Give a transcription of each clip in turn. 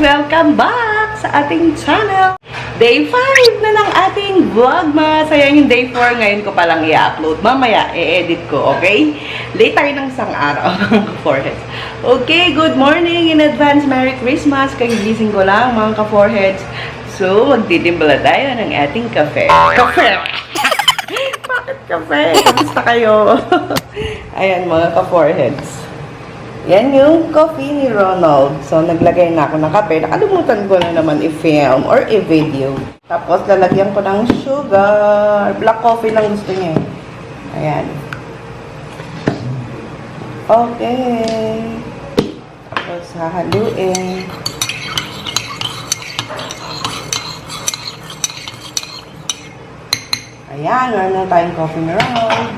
Welcome back sa ating channel. Day 5 na ng ating vlogmas. Ayan yung day 4. Ngayon ko palang i-upload. Mamaya, i-edit ko, okay? Late tayo ng isang araw ng foreheads. Okay, good morning in advance. Merry Christmas. Kagigising ko lang, mga ka-foreheads. So, magtitimpla tayo ng ating kape. Kape! Bakit kape? Kamusta kayo? Ayan, mga ka-foreheads. Yan yung coffee ni Ronald. So, naglagay na ako ng kape. Nakalimutan ko na naman i-film or i-video. Tapos, lalagyan ko ng sugar. Black coffee lang gusto niya. Ayan. Okay. Tapos, hahaluin. Ayan, meron na tayong coffee ni Ronald.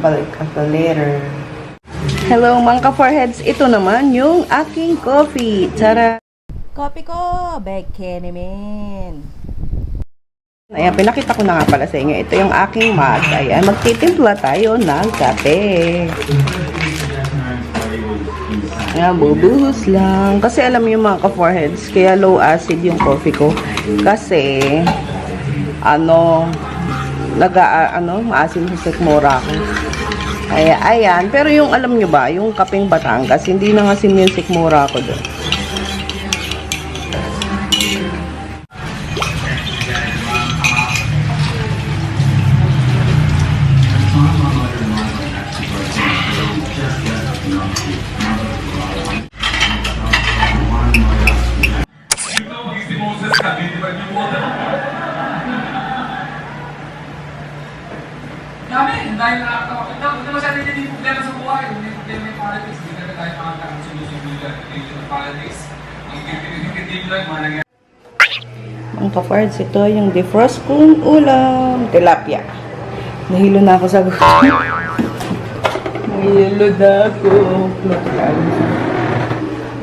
Balik ka later. Hello mga ka-foreheads, ito naman yung aking coffee. Tara! Coffee ko, Becky naman. Ayan, pinakita ko na nga pala sa inyo. Ito yung aking mug. Ayan, magtitimpla tayo ng kape. Ayan, bubuhos lang. Kasi alam niyo mga ka-foreheads, kaya low acid yung coffee ko. Kasi, maasin sa sikmura ko. Ayan. Pero yung alam nyo ba, yung kapeng Batangas, hindi na nga yung sikmura ko doon. Dahil hindi masyadong hindi problema sa buhay, hindi problema yung politics, hindi na tayo makakaroon sinusunod ng politics. Ang kitin lang, mga nangyari. Mga ka-foreheads, ito yung defrost kong ulam. Tilapia. Nahilo na ako sa gusto. Nahilo na ako.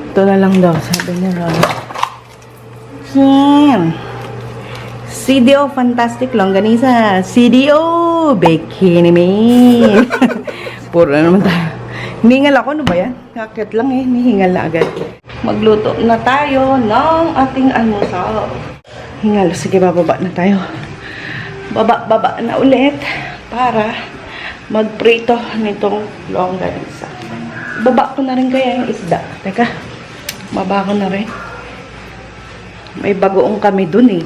Ito na lang daw, sabi niya. CDO Fantastic Longganisa. CDO Becky naman. Puro na naman tayo. Hiningal ako, ano ba yan? Kakit lang eh, hiningal na agad. Magluto na tayo ng ating almusal. Hingal, sige bababa na tayo. Baba na ulit para magprito nitong longganisa. Baba ko na rin kaya yung isda. Teka, baba ko na rin. May bagoong kami dun eh.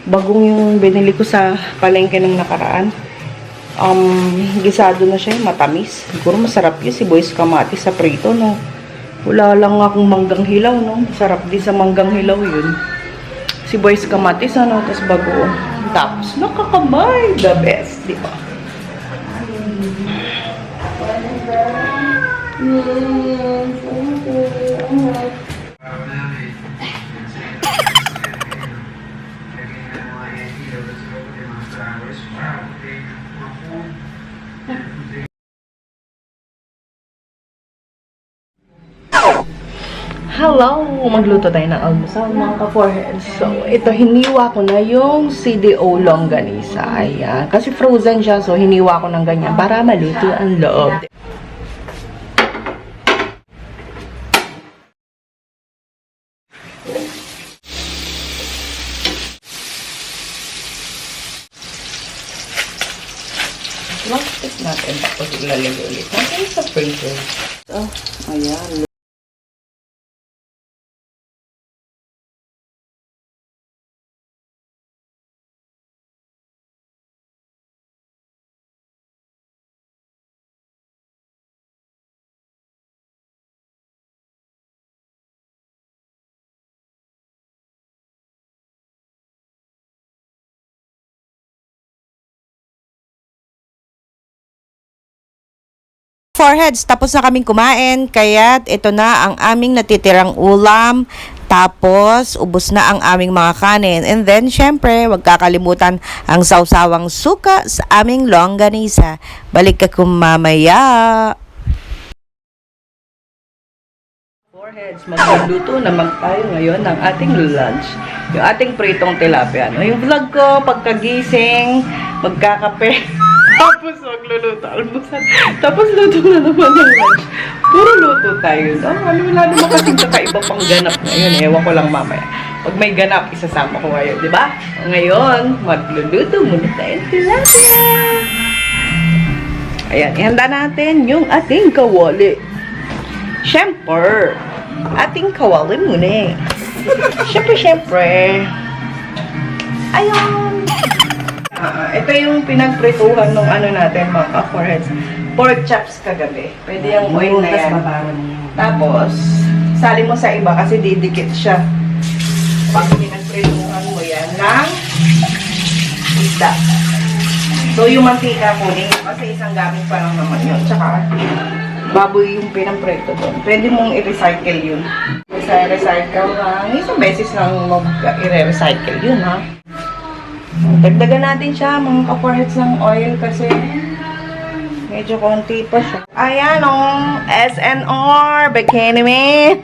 Bagong yung binili ko sa palengke ng nakaraan. Gisado na siya, matamis. Siguro masarap yun, sibuyas kamatis sa prito, no? Wala lang akong manggang hilaw, no? Masarap din sa manggang hilaw yun. Sibuyas kamatis, ano? Tapos bagoong. Tapos nakakamay, the best, di ba? Hello! Magluto tayo ng almusal, mga ka-foreheads. So, ito, hiniwa ko na yung CDO longganisa. Ayan. Kasi frozen siya, so hiniwa ko ng ganyan para malito ang loob. Plastic natin, tapos ilalagay ulit natin sa freezer. So, ayan. Foreheads, tapos na kaming kumain, kaya ito na ang aming natitirang ulam. Tapos, ubos na ang aming mga kanin. And then, syempre, wag kakalimutan ang sawsawang suka sa aming longganisa. Balik ka kumamaya. Foreheads, magluluto naman tayo ngayon ng ating lunch. Yung ating pritong tilapia. No? Yung vlog ko, pagkagising, magkakape. Tapos magluluto, almusal. Tapos luto na naman ng lunch. Puro luto tayo. No? Wala naman kasing kakaiba pang ganap ngayon. Ewan ko lang mamaya. Pag may ganap, isasama ko ngayon, di ba? Ngayon, magluluto muna tayo ng tilapia. Ayan, ihanda natin yung ating kawali. Siyempre, ating kawali muna eh. Siyempre. Ayun. Ito yung pinagprituhan ng ano natin, mga ka-foreheads. Pork chops kagabi. Pwede yung oil na yan. Tapos, sali mo sa iba kasi didikit siya. Pag pinagprituhan mo yan ng isda. So, yung mantika kunin kasi isang gamit pa lang naman yun. Tsaka, baboy yung pinamprito doon. Pwede mong i-recycle yun. Sa recycle lang, isang beses lang i-recycle yun, ha? Dagdagan natin siya, mga ka-foreheads ng oil kasi medyo konti pa siya. Ayan, oh, SNR, bikini man.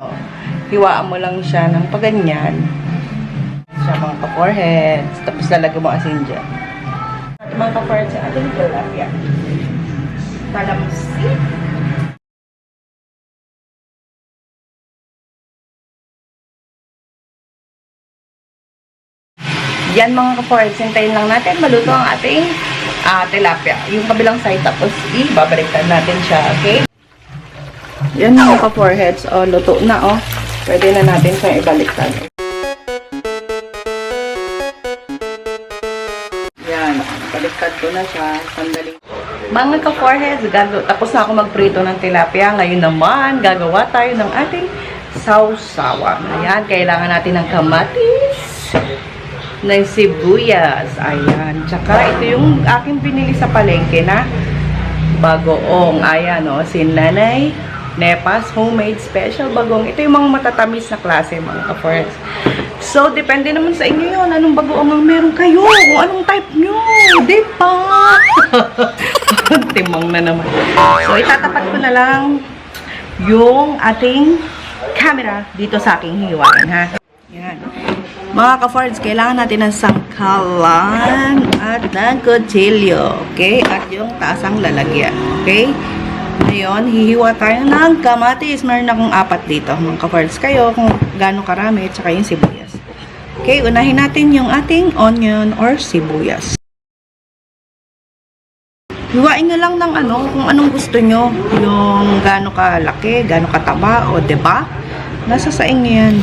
Oh, hiwaan mo lang siya ng paganyan. Siya, mga ka-foreheads. Tapos lalagyan mo asin dyan. Mga ka-foreheads, ating tilapia. Talamsi. Yan mga ka-foreheads, hintayin lang natin maluto ang ating tilapia. Yung kabilang side, tapos ibabaliktad natin siya, okay? Yan mga ka-foreheads, oh, luto na, oh. Pwede na natin siya ibaliktad. Yan, baliktad ko na siya. Sandaling. Mga ka-foreheads, tapos na ako magprito ng tilapia. Ngayon naman, gagawa tayo ng ating sausawan. Ayan, kailangan natin ng kamatis, ng sibuyas. Ayan. Tsaka ito yung aking binili sa palengke na bagoong. Ayan, o. Sinanay Nepas Homemade Special Bagong. Ito yung mga matatamis na klase, mga ka-foreheads. So, depende naman sa inyo yun. Anong bagoong ang meron kayo? Kung anong type nyo. Diba? Timang na naman. So, itatapat ko na lang yung ating camera dito sa aking hiwain, ha? Yan. Mga ka-foreheads, kailangan natin ng sangkalan at ng kutsilyo. Okay? At yung tasang lalagyan. Okay? Ngayon, hihiwa tayo ng kamatis. Meron akong 4 dito. Mga ka-foreheads, kayo kung gaano karami at saka yung sibuyas. Okay? Unahin natin yung ating onion or sibuyas. Hiwain nyo lang ng ano, kung anong gusto nyo. Yung gaano kalaki, gaano kataba, o diba? Nasa sa inyo yan.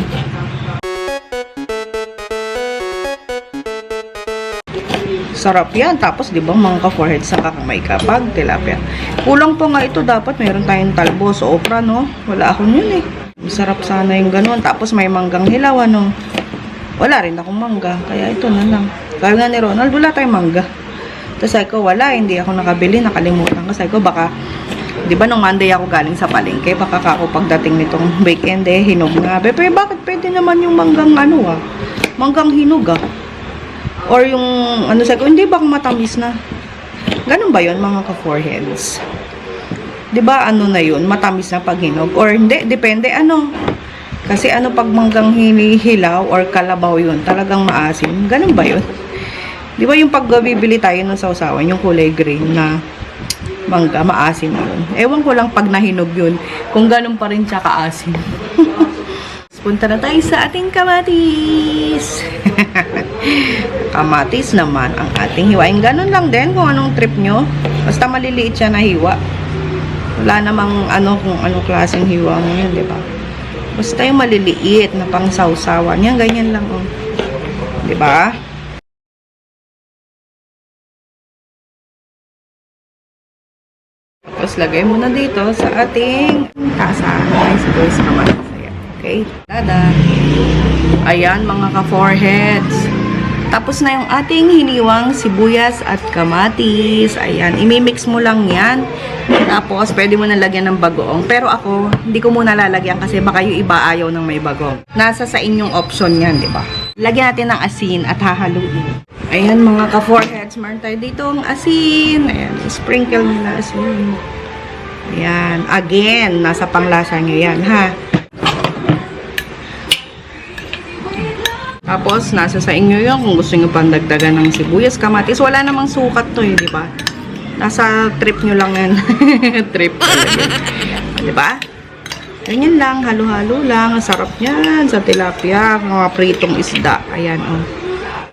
Sarap yan. Tapos, di ba, mga ka-foreheads, sa kakamay kapag tilapia. Kulang po nga ito. Dapat mayroon tayong talbos o okra, no? Wala akong yun, eh. Masarap sana yung ganun. Tapos, may manggang hilaw, ano? Wala rin akong mangga. Kaya ito na lang. Kaya nga ni Ronald, wala tayong mangga. Tapos, sabi ko, wala. Hindi ako nakabili. Nakalimutan ko. Sabi ko, baka, di ba, nung Monday ako galing sa palengke, baka ako pagdating nitong weekend, eh, hinog nga. Pero, bakit pwede naman yung manggang, ano, manggang hinog, or yung, ano sabi ko, hindi ba matamis na? Ganun ba yun, mga ka-foreheads? Di ba, ano na yun, matamis na pag hinog? Or hindi, depende, ano. Kasi ano, pag manggang hinihilaw or kalabaw yun, talagang maasim. Ganun ba yun? Di ba yung pag bibili tayo ng sausawan, yung kulay green na mangga, maasim yun. Ewan ko lang pag nahinog yun, kung ganun pa rin siya kaasim. Punta na tayo sa ating kamatis. Kamatis naman ang ating hiwain. Ganun lang din kung anong trip nyo. Basta maliliit siya na hiwa. Wala namang ano kung anong klaseng hiwa mo yun, di ba? Basta yung maliliit na pang sausawan. Yan, ganyan lang, oh. Di ba? Tapos lagay mo na dito sa ating tasa. Ay, siguro naman. Okay, tada. Ayan, mga ka-foreheads. Tapos na yung ating hiniwang sibuyas at kamatis. Ayan, imimix mo lang yan. Tapos, pwede mo na lagyan ng bagoong. Pero ako, hindi ko muna lalagyan kasi baka yung iba ayaw ng may bagoong. Nasa sa inyong option yan, di ba? Lagyan natin ng asin at hahaluin. Ayan, mga ka-foreheads. Meron tayo dito ang asin. Ayan, sprinkle nila asin. Ayan, again, nasa panglasa nyo yan, ha? Tapos, nasa sa inyo yun kung gusto nyo pang dagdagan ng sibuyas, kamatis. Wala namang sukat to eh, di ba? Nasa trip nyo lang yan. Trip talaga. Di ba? Ganyan lang, halo-halo lang. Ang sarap niyan sa tilapia, mga pritong isda. Ayan, oh.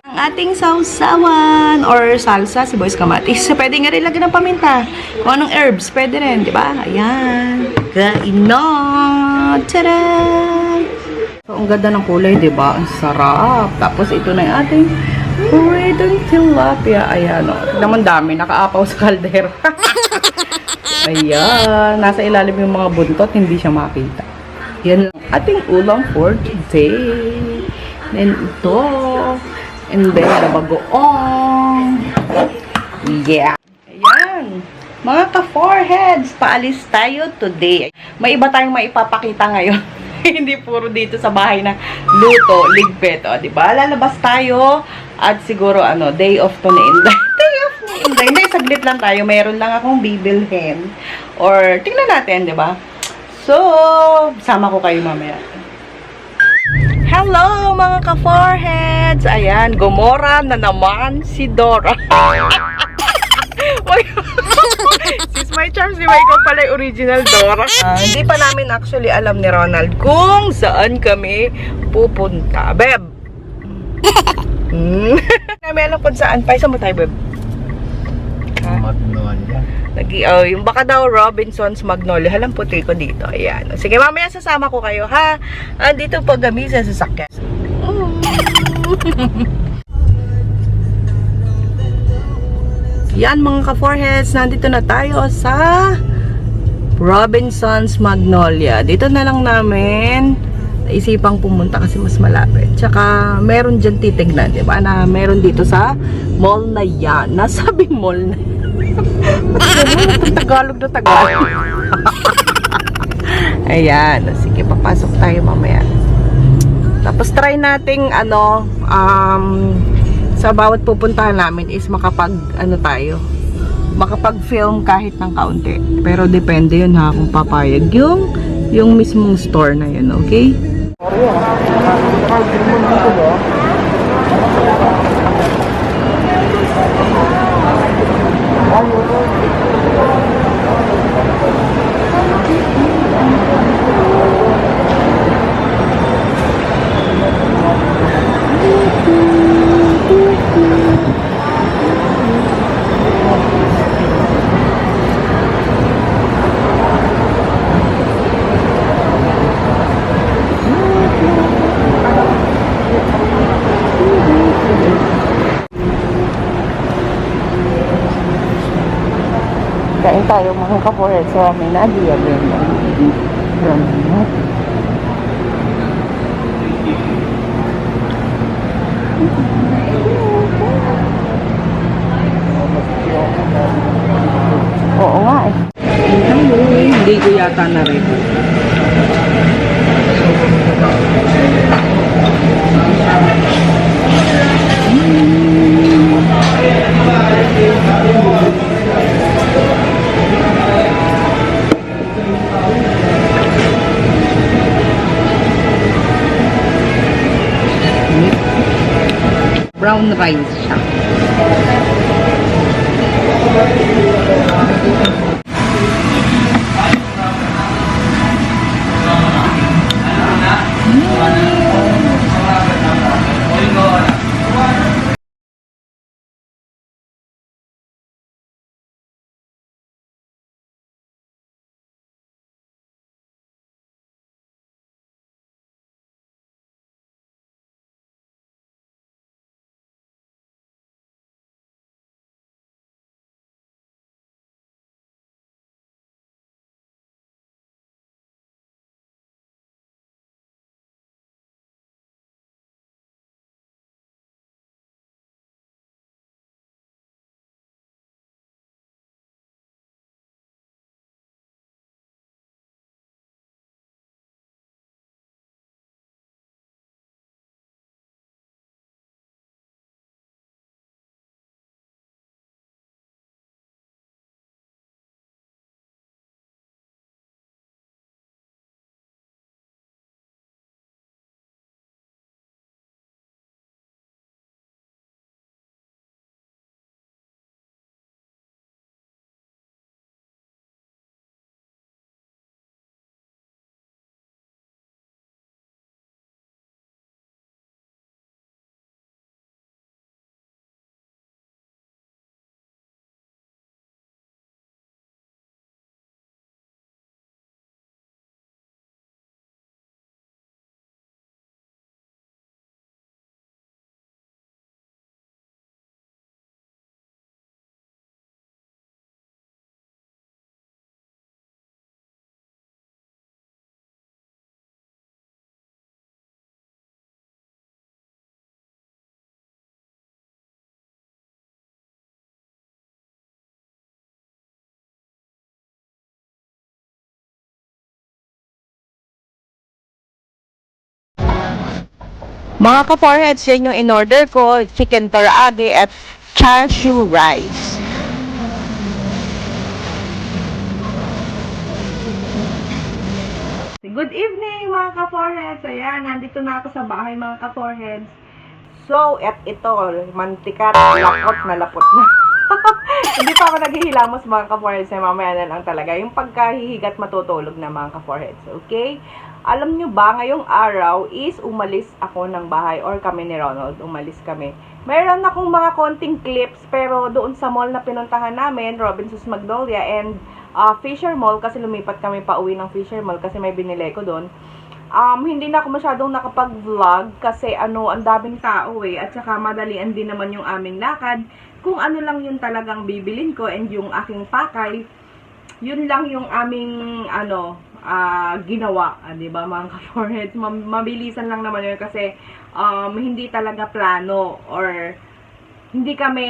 Ang ating sausawan or salsa, sibuyas, kamatis. Pwede nga rin lagyan ng paminta. Kung anong herbs, pwede rin, di ba? Ayan. Kain na! Tada! So, ang ganda ng kulay, di ba? Ang sarap. Tapos, ito na yung ating pritong tilapia. Ayan, oh. Naman dami. Nakaapaw sa kaldero. Ayan. Nasa ilalim yung mga buntot. Hindi siya makita. Yan ang ating ulam for today. Then, ito. And then, the bagoong. Yeah. Ayan. Mga ka-foreheads, paalis tayo today. May iba tayong maipapakita ngayon. Hindi puro dito sa bahay na luto, ligpit, o, diba? Lalabas tayo at siguro, day off to ni Inday. Day off ni Inday. Hindi, saglit lang tayo. Meron lang akong bibilhin. Or, tingnan natin, diba? So, sama ko kayo mamaya. Hello, mga ka-foreheads! Ayan, Gomora na naman si Dora. Sis my charm, si Michael pala yung original Dora. Hindi pa namin actually alam ni Ronald kung saan kami pupunta. Beb! Kami alam kung saan. Paisa mo tayo, Beb. Magnolia. Yung baka daw Robinson's Magnolia. Halang puti ko dito. Ayan. Sige, mamaya sasama ko kayo, ha? Dito pag kami sa sasakyan. Yan mga ka-foreheads, nandito na tayo sa Robinson's Magnolia. Dito na lang namin naisipang pumunta kasi mas malapit. Tsaka meron dyan titignan, diba? Na meron dito sa mall na yan. Nasabi mall na yan. Tagalog na Tagalog. Ayan. Sige, papasok tayo mamaya. Tapos try nating sa bawat pupuntahan namin is makapag-film kahit ng kaunti. Pero depende yun ha, kung papayag yung mismong store na yun, okay? Kain tayo mga ka-foreheads. So, may na-idea rin. Oo nga eh. Hindi ko yata na rin. Brown rice siya. Mga ka-foreheads, yan yung in-order ko, chicken torage at char siu rice. Good evening mga ka-foreheads! Ayan, nandito na ako sa bahay mga ka-foreheads. So, at ito, mantika, lapot na lapot na. Hindi pa ako naghihilamos mga ka-foreheads, mamaya na lang talaga. Yung pagkahihigat matutulog na mga ka-foreheads, okay? Alam nyo ba, ngayong araw is umalis ako ng bahay or kami ni Ronald, umalis kami. Meron akong mga konting clips pero doon sa mall na pinuntahan namin, Robinsons Magnolia and Fisher Mall, kasi lumipat kami pa uwi ng Fisher Mall kasi may binili ko doon. Hindi na ako masyadong nakapag-vlog kasi ang daming tao at saka madalian din naman yung aming lakad. Kung ano lang yung talagang bibilin ko and yung aking pakay, yun lang yung aming ginawa, di ba mga ka-foreheads? Mabilisan lang naman yun kasi hindi talaga plano or hindi kami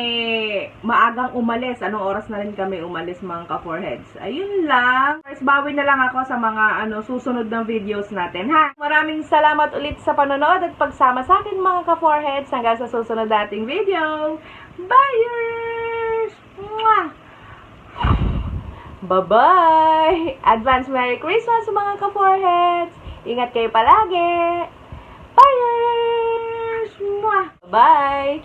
maagang umalis. Anong oras na rin kami umalis mga ka-foreheads? Ayun lang. First, bawi na lang ako sa mga susunod ng videos natin, ha? Maraming salamat ulit sa panonood at pagsama sa akin mga ka-foreheads. Hanggang sa susunod nating video. Bye! Mwah! Bye-bye! Advance Merry Christmas mga ka-foreheads! Ingat kayo palagi! Bye! Mwah! Bye!